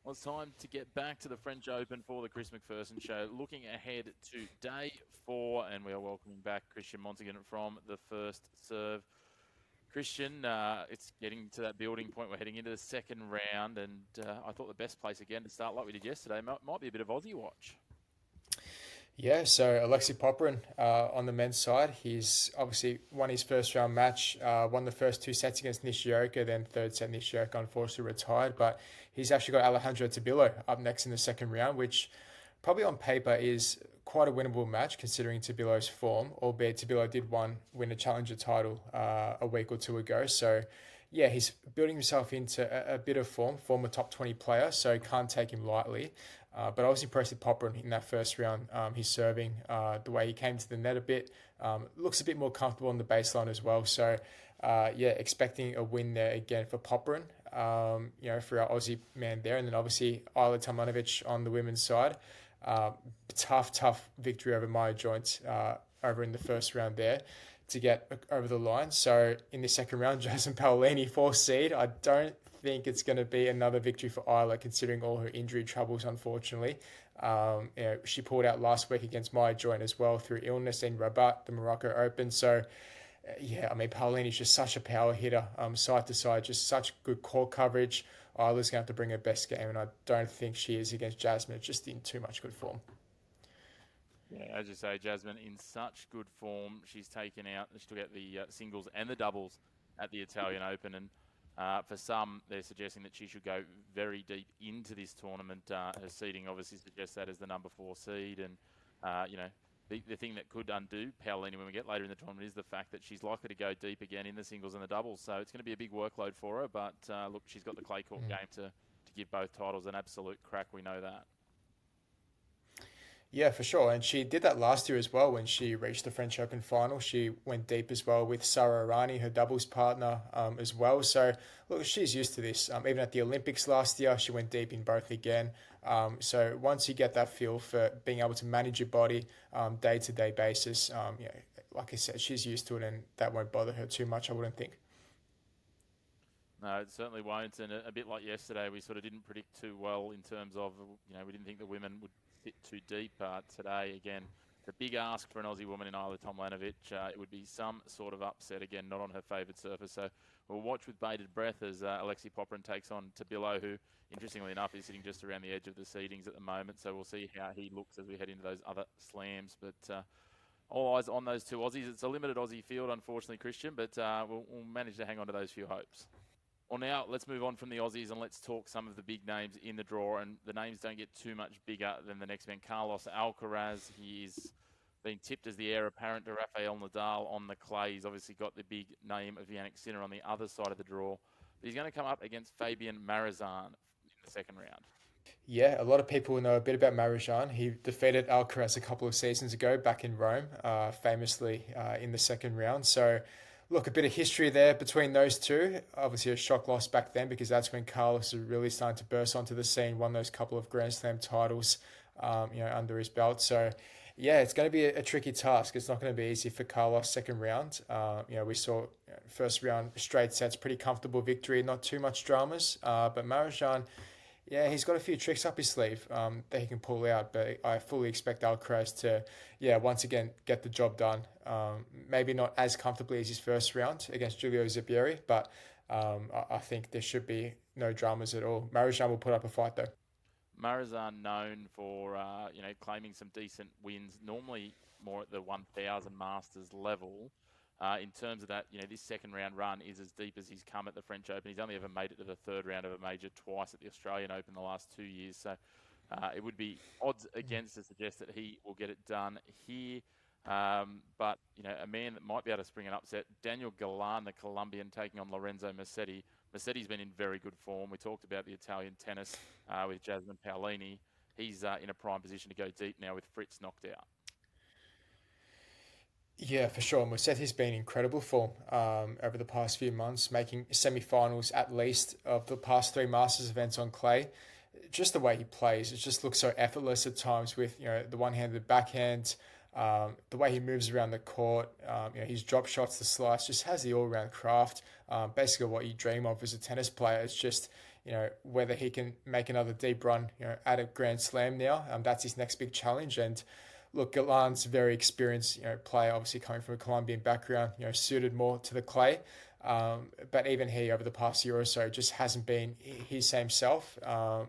Well, it's time to get back to the French Open for the Chris McPherson Show. Looking ahead to day 4, and we are welcoming back Christian Montighan from the first serve. Christian, it's getting to that building point. We're heading into the second round, and I thought the best place again to start, like we did yesterday, might be a bit of Aussie watch. Yeah, so Alexei Popyrin on the men's side, he's obviously won his first round match, won the first two sets against Nishioka, then third set Nishioka unfortunately retired, but he's actually got Alejandro Tabillo up next in the second round, which probably on paper is quite a winnable match considering Tabillo's form, albeit Tabillo did win a challenger title a week or two ago. So yeah, he's building himself into a bit of form, former top 20 player, so can't take him lightly. But I was impressed with Popper in that first round. He's serving, the way he came to the net a bit, looks a bit more comfortable on the baseline as well. So yeah, expecting a win there again for Popperin, for our Aussie man there. And then obviously Isla Tomljanovic on the women's side. Uh, tough victory over Maya Joint over in the first round there to get over the line. So in the second round, Jasmine Paolini, fourth seed. I don't think it's going to be another victory for Isla, considering all her injury troubles, unfortunately. She pulled out last week against Maya Joint as well through illness in Rabat, the Morocco Open. So, yeah, I mean, Paolini's just such a power hitter, side to side, just such good core coverage. Isla's going to have to bring her best game, and I don't think she is against Jasmine. It's just in too much good form. Yeah, as you say, Jasmine in such good form. She took out the singles and the doubles at the Italian Open. And for some, they're suggesting that she should go very deep into this tournament. Her seeding obviously suggests that as the number 4 seed. And, the thing that could undo Paolini when we get later in the tournament is the fact that she's likely to go deep again in the singles and the doubles. So it's going to be a big workload for her. But look, she's got the clay court game to give both titles an absolute crack. We know that. Yeah, for sure. And she did that last year as well when she reached the French Open final. She went deep as well with Sara Errani, her doubles partner, as well. So, look, she's used to this. Even at the Olympics last year, she went deep in both again. So, once you get that feel for being able to manage your body day to day basis, like I said, she's used to it and that won't bother her too much, I wouldn't think. No, it certainly won't. And a bit like yesterday, we sort of didn't predict too well in terms of, we didn't think the women would sit too deep. Today, again, the big ask for an Aussie woman in Isla Tomljanovic. It would be some sort of upset, again, not on her favoured surface. So we'll watch with bated breath as Alexei Popyrin takes on Tabillo, who, interestingly enough, is sitting just around the edge of the seedings at the moment. So we'll see how he looks as we head into those other slams. But all eyes on those two Aussies. It's a limited Aussie field, unfortunately, Christian, but we'll manage to hang on to those few hopes. Well, now let's move on from the Aussies and let's talk some of the big names in the draw. And the names don't get too much bigger than the next man, Carlos Alcaraz. He's been tipped as the heir apparent to Rafael Nadal on the clay. He's obviously got the big name of Yannick Sinner on the other side of the draw. But he's going to come up against Fabian Marizan in the second round. Yeah, a lot of people know a bit about Marijan. He defeated Alcaraz a couple of seasons ago back in Rome, famously in the second round. So, look, a bit of history there between those two. Obviously, a shock loss back then because that's when Carlos was really starting to burst onto the scene, won those couple of Grand Slam titles, under his belt. So, yeah, it's going to be a tricky task. It's not going to be easy for Carlos second round. We saw first round straight sets, pretty comfortable victory, not too much dramas. But Marijan, yeah, he's got a few tricks up his sleeve that he can pull out, but I fully expect Alcaraz to, yeah, once again get the job done. Maybe not as comfortably as his first round against Julio Ziberi, but I think there should be no dramas at all. Marijan will put up a fight though. Marizan known for claiming some decent wins, normally more at the 1,000 Masters level. In terms of that, this second round run is as deep as he's come at the French Open. He's only ever made it to the third round of a major twice at the Australian Open the last 2 years. So it would be odds against to suggest that he will get it done here. But a man that might be able to spring an upset, Daniel Galan, the Colombian, taking on Lorenzo Musetti. Musetti's been in very good form. We talked about the Italian tennis with Jasmine Paolini. He's in a prime position to go deep now with Fritz knocked out. Yeah, for sure. Musetti's been in incredible form over the past few months, making semi-finals at least of the past three Masters events on clay. Just the way he plays, it just looks so effortless at times with the one-handed backhand. The way he moves around the court, his drop shots, the slice, just has the all-round craft. Basically, what you dream of as a tennis player. It's just whether he can make another deep run, at a Grand Slam now. That's his next big challenge. And look, Galan's a very experienced, player, obviously coming from a Colombian background, suited more to the clay. But even he, over the past year or so, just hasn't been his same self.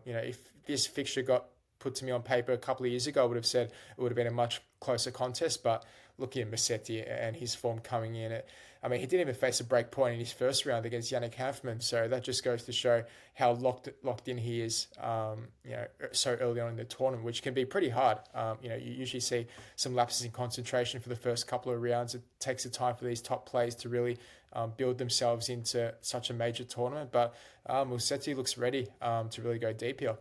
If this fixture got put to me on paper a couple of years ago, I would have said it would have been a much closer contest. But looking at Musetti and his form coming in, he didn't even face a break point in his first round against Yannick Hanfmann. So that just goes to show how locked in he is, so early on in the tournament, which can be pretty hard. You usually see some lapses in concentration for the first couple of rounds. It takes the time for these top players to really build themselves into such a major tournament. But Musetti looks ready to really go deep here.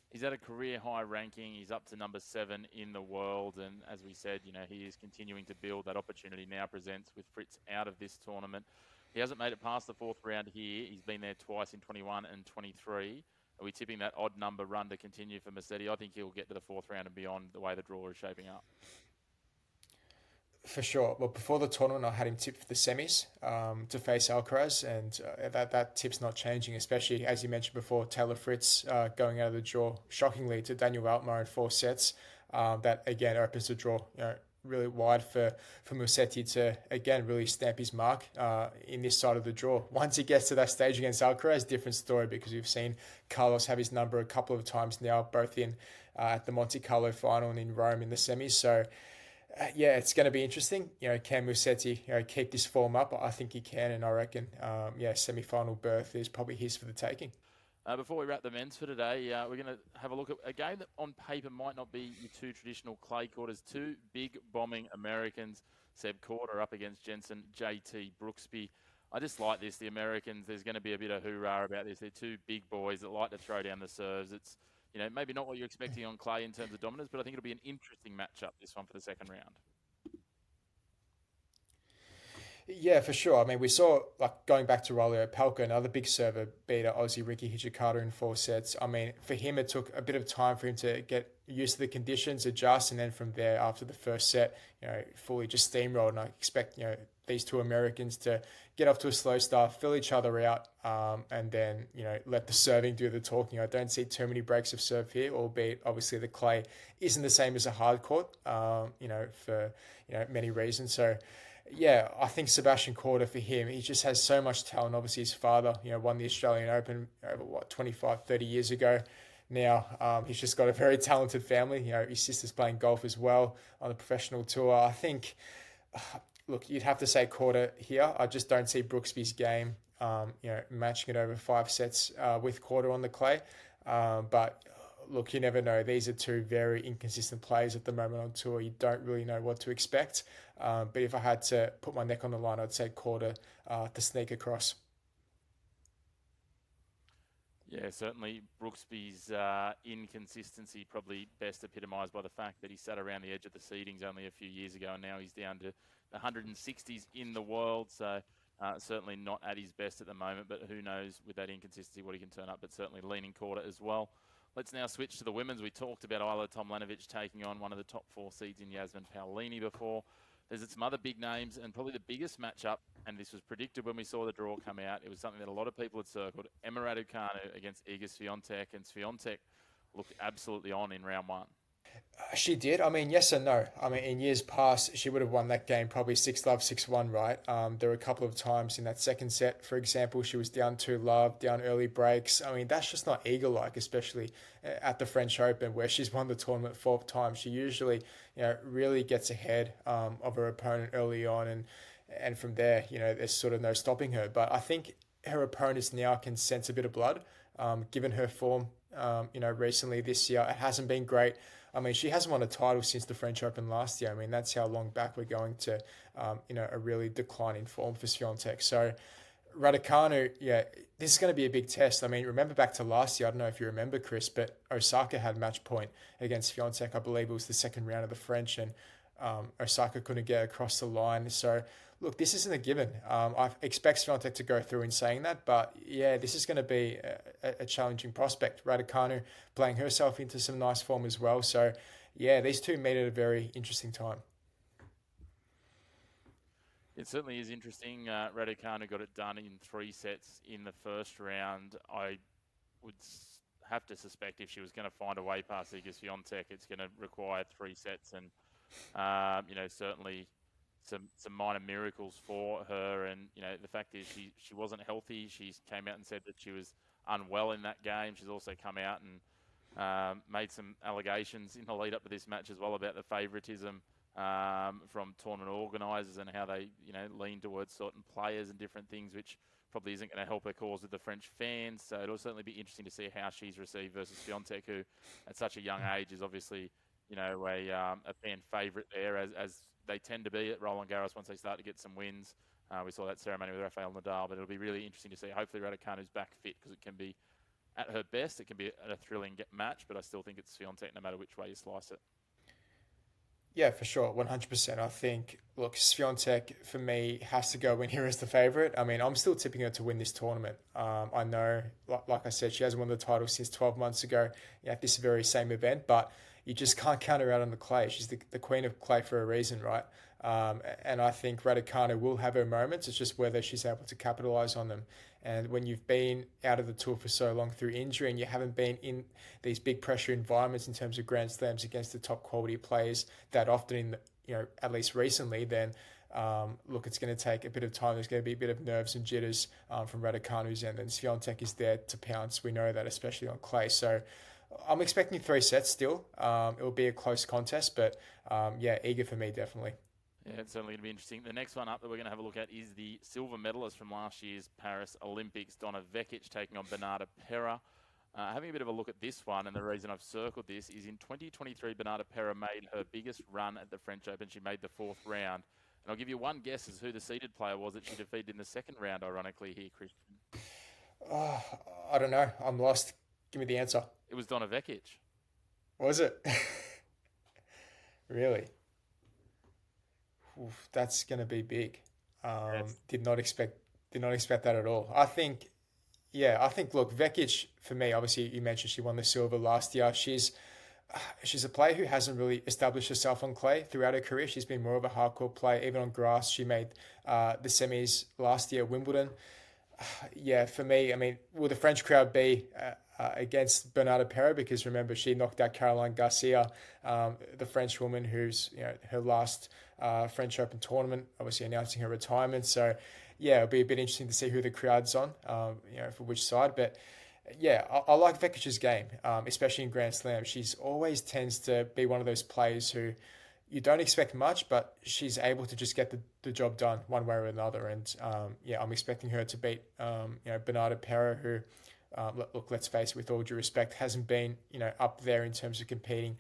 He's at a career high ranking. He's up to number 7 in the world. And as we said, he is continuing to build. That opportunity now presents with Fritz out of this tournament. He hasn't made it past the 4th round here. He's been there twice in 21 and 23. Are we tipping that odd number run to continue for Musetti? I think he'll get to the 4th round and beyond the way the draw is shaping up. For sure. Well, before the tournament, I had him tipped for the semis to face Alcaraz, and that tip's not changing, especially, as you mentioned before, Taylor Fritz going out of the draw shockingly to Daniel Altmaier in 4 sets. That, again, opens the draw really wide for Musetti to, again, really stamp his mark in this side of the draw. Once he gets to that stage against Alcaraz, different story, because we've seen Carlos have his number a couple of times now, both in at the Monte Carlo final and in Rome in the semis. So, yeah, it's going to be interesting. Can Musetti keep this form up? I think he can, and I reckon, semi-final berth is probably his for the taking. Before we wrap the men's for today, we're going to have a look at a game that on paper might not be your 2 traditional clay quarters. 2 big bombing Americans, Seb Korda up against Jensen JT Brooksby. I just like this. The Americans, there's going to be a bit of hoorah about this. They're 2 big boys that like to throw down the serves. It's maybe not what you're expecting on clay in terms of dominance, but I think it'll be an interesting matchup, this one, for the second round. Yeah, for sure. We saw, like, going back to Rolio Palka, another big server, beat Aussie Ricky Hijikata in 4 sets. For him, it took a bit of time for him to get used to the conditions, adjust, and then from there, after the first set, fully just steamrolled. And I expect, these 2 Americans to get off to a slow start, fill each other out, and then, let the serving do the talking. I don't see too many breaks of serve here, albeit obviously the clay isn't the same as a hard court, for, many reasons. So, yeah, I think Sebastian Korda, for him, he just has so much talent. Obviously, his father, won the Australian Open over, 25, 30 years ago. Now, he's just got a very talented family. His sister's playing golf as well on the professional tour. I think, look, you'd have to say Korda here. I just don't see Brooksby's game, matching it over 5 sets with Korda on the clay. But look, you never know. These are 2 very inconsistent players at the moment on tour. You don't really know what to expect. But if I had to put my neck on the line, I'd say Korda to sneak across. Yeah, certainly Brooksby's inconsistency probably best epitomised by the fact that he sat around the edge of the seedings only a few years ago, and now he's down to the 160s in the world. So certainly not at his best at the moment, but who knows with that inconsistency what he can turn up, but certainly leaning Korda as well. Let's now switch to the women's. We talked about Isla Tomljanovic taking on one of the top 4 seeds in Yasmin Paolini before. There's some other big names, and probably the biggest matchup, and this was predicted when we saw the draw come out. It was something that a lot of people had circled. Emma Raducanu against Iga Swiatek, and Swiatek looked absolutely on in round 1. She did. Yes and no. In years past, she would have won that game probably 6-love, 6-1, right? There were a couple of times in that second set, for example, she was down 2-love, down early breaks. That's just not eagle-like, especially at the French Open, where she's won the tournament 4 times. She usually, really gets ahead of her opponent early on, and from there, there's sort of no stopping her. But I think her opponents now can sense a bit of blood, given her form, recently this year. It hasn't been great. She hasn't won a title since the French Open last year. That's how long back we're going to, a really declining form for Swiatek. So Raducanu, yeah, this is going to be a big test. Remember back to last year, I don't know if you remember, Chris, but Osaka had match point against Swiatek. I believe it was the second round of the French, and Osaka couldn't get across the line. So, look, this isn't a given. I expect Swiatek to go through in saying that, but yeah, this is going to be a challenging prospect. Raducanu playing herself into some nice form as well. So, yeah, these two meet at a very interesting time. It certainly is interesting. Raducanu got it done in 3 sets in the first round. I would have to suspect if she was going to find a way past Iga Swiatek, it's going to require 3 sets, and certainly some minor miracles for her. And the fact is she wasn't healthy. She came out and said that she was unwell in that game. She's also come out and made some allegations in the lead up to this match as well about the favouritism from tournament organisers and how they, lean towards certain players and different things, which probably isn't going to help her cause with the French fans. So it'll certainly be interesting to see how she's received versus Fiontek, who at such a young age is obviously, a fan favourite there, as they tend to be at Roland Garros once they start to get some wins. We saw that ceremony with Rafael Nadal, but it'll be really interesting to see. Hopefully Raducanu's back fit, because it can be, at her best, it can be a thrilling match, but I still think it's Swiatek no matter which way you slice it. Yeah, for sure, 100%. I think, look, Swiatek for me has to go in here as the favourite. I mean, I'm still tipping her to win this tournament. I know, like I said, she hasn't won the title since 12 months ago at this very same event, but you just can't count her out on the clay. She's the queen of clay for a reason, right? And I think Raducanu will have her moments. It's just whether she's able to capitalise on them. And when you've been out of the tour for so long through injury and you haven't been in these big pressure environments in terms of Grand Slams against the top quality players that often, at least recently, then look, it's going to take a bit of time. There's going to be a bit of nerves and jitters from Raducanu's end, and Swiatek is there to pounce. We know that, especially on clay. So I'm expecting 3 sets still. It will be a close contest, but yeah, eager for me, definitely. Yeah, it's certainly going to be interesting. The next one up that we're going to have a look at is the silver medalist from last year's Paris Olympics, Donna Vekic, taking on Bernarda Pera. Having a bit of a look at this one, and the reason I've circled this is in 2023, Bernarda Pera made her biggest run at the French Open. She made the fourth round. And I'll give you one guess as who the seeded player was that she defeated in the second round, ironically, here, Christian. Oh, I don't know. I'm lost. Give me the answer. It was Donna Vekic. Was it? Really? Oof, that's going to be big. Yes. Did not expect that at all. I think look, Vekic for me, obviously you mentioned she won the silver last year. She's a player who hasn't really established herself on clay throughout her career. She's been more of a hardcore player, even on grass. She made the semis last year at Wimbledon. Yeah, for me, I mean, will the French crowd be against Bernarda Pera? Because remember, she knocked out Caroline Garcia, the French woman who's her last French Open tournament, obviously announcing her retirement. So yeah, it'll be a bit interesting to see who the crowd's on, for which side. But yeah, I like Vekic's game, especially in Grand Slam. She's always tends to be one of those players who you don't expect much, but she's able to just get the job done one way or another. And yeah, I'm expecting her to beat Bernarda Pera, who look, let's face it, with all due respect, hasn't been up there in terms of competing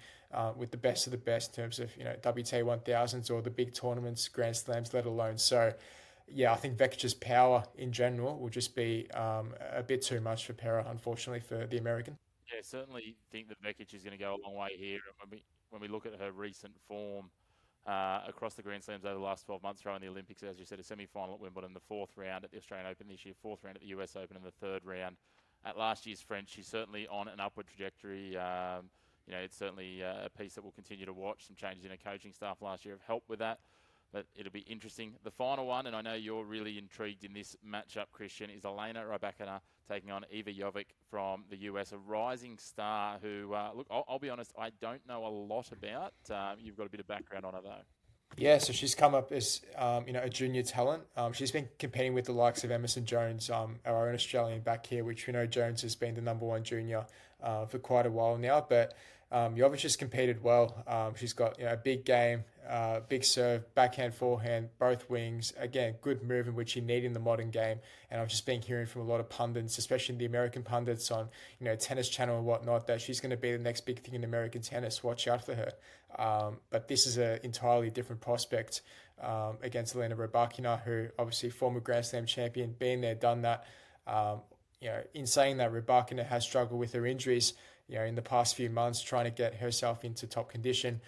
with the best of the best in terms of WTA 1000s or the big tournaments, Grand Slams, let alone. So yeah, I think Vekic's power in general will just be a bit too much for Pera, unfortunately, for the American. Yeah, certainly think that Vekic is going to go a long way here. And when we look at her recent form across the Grand Slams over the last 12 months, throwing the Olympics, as you said, a semi-final at Wimbledon, the fourth round at the Australian Open this year, fourth round at the US Open, and the third round at last year's French. She's certainly on an upward trajectory. It's certainly a piece that we'll continue to watch. Some changes in her coaching staff last year have helped with that. But it'll be interesting. The final one, and I know you're really intrigued in this matchup, Christian, is Elena Rybakina taking on Eva Jovic from the US, a rising star who, look, I'll be honest, I don't know a lot about. You've got a bit of background on her, though. Yeah, so she's come up as a junior talent. She's been competing with the likes of Emerson Jones, our own Australian back here, which we know Jones has been the number one junior for quite a while now. But Jovic has competed well. She's got a big game, big serve, backhand, forehand, both wings. Again, good move in which you need in the modern game. And I've just been hearing from a lot of pundits, especially the American pundits on Tennis Channel and whatnot, that she's going to be the next big thing in American tennis. Watch out for her. But this is an entirely different prospect against Elena Rybakina, who obviously former Grand Slam champion, been there, done that. In saying that, Rybakina has struggled with her injuries. In the past few months, trying to get herself into top condition.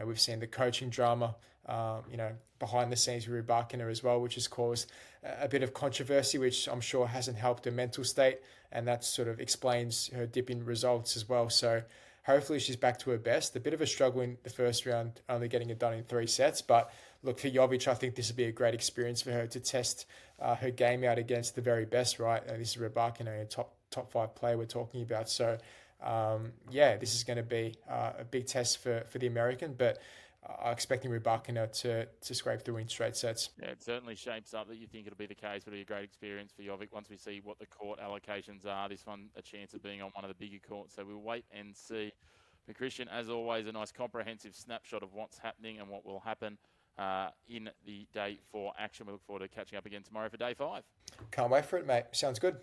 We've seen the coaching drama, behind the scenes with Rybakina as well, which has caused a bit of controversy, which I'm sure hasn't helped her mental state, and that sort of explains her dip in results as well. So hopefully she's back to her best. A bit of a struggle in the first round, only getting it done in 3 sets. But look, for Jovic, I think this would be a great experience for her to test her game out against the very best, right? This is Rybakina, a top five player we're talking about. So, yeah, this is going to be a big test for the American, but expecting Rybakina to scrape through in straight sets. Yeah, it certainly shapes up that you think it'll be the case. It'll be a great experience for Jovic once we see what the court allocations are. This one, a chance of being on one of the bigger courts. So we'll wait and see. But Christian, as always, a nice comprehensive snapshot of what's happening and what will happen in the day 4 action. We look forward to catching up again tomorrow for day 5. Can't wait for it, mate. Sounds good.